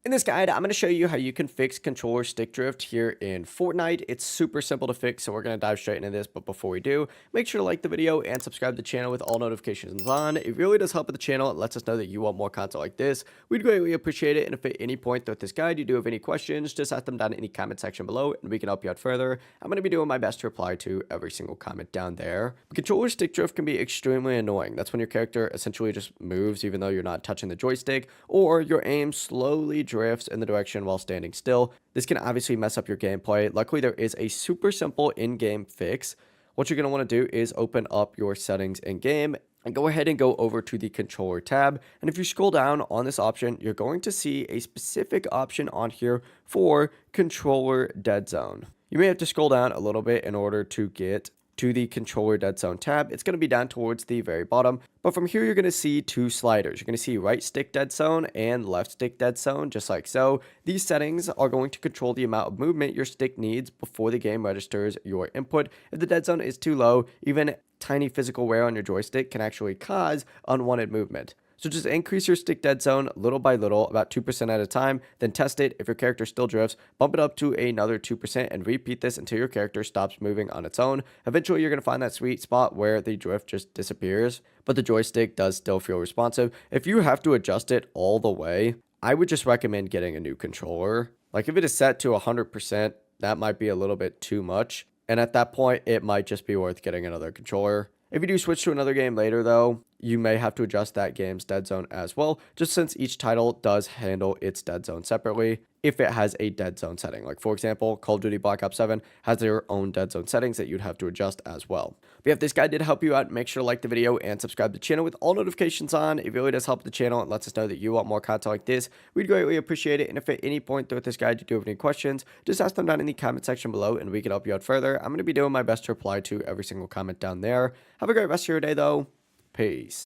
In this guide, I'm going to show you how you can fix controller stick drift here in Fortnite. It's super simple to fix, so we're going to dive straight into this. But before we do, make sure to like the video and subscribe to the channel with all notifications on. It really does help with the channel. It lets us know that you want more content like this. We'd greatly appreciate it. And if at any point throughout this guide you do have any questions, just ask them down in the comment section below and we can help you out further. I'm going to be doing my best to reply to every single comment down there. Controller stick drift can be extremely annoying. That's when your character essentially just moves even though you're not touching the joystick, or your aim slowly drifts in the direction while standing still. This can obviously mess up your gameplay. Luckily, there is a super simple in-game fix. What you're going to want to do is open up your settings in-game and go ahead and go over to the controller tab. And if you scroll down on this option, you're going to see a specific option on here for controller dead zone. You may have to scroll down a little bit in order to get to the controller dead zone tab. It's going to be down towards the very bottom, but from here you're going to see two sliders. You're going to see right stick dead zone and left stick dead zone, just like so. These settings are going to control the amount of movement your stick needs before the game registers your input. If the dead zone is too low, even tiny physical wear on your joystick can actually cause unwanted movement. So just increase your stick dead zone little by little, about 2% at a time, then test it. If your character still drifts, bump it up to another 2% and repeat this until your character stops moving on its own. Eventually, you're going to find that sweet spot where the drift just disappears, but the joystick does still feel responsive. If you have to adjust it all the way, I would just recommend getting a new controller. Like if it is set to 100%, that might be a little bit too much. And at that point, it might just be worth getting another controller. If you do switch to another game later though, you may have to adjust that game's dead zone as well, just since each title does handle its dead zone separately if it has a dead zone setting. Like for example, Call of Duty Black Ops 7 has their own dead zone settings that you'd have to adjust as well. But if this guide did help you out, make sure to like the video and subscribe to the channel with all notifications on. It really does help the channel and lets us know that you want more content like this. We'd greatly appreciate it. And if at any point throughout this guide you do have any questions, just ask them down in the comment section below and we can help you out further. I'm going to be doing my best to reply to every single comment down there. Have a great rest of your day though. Peace.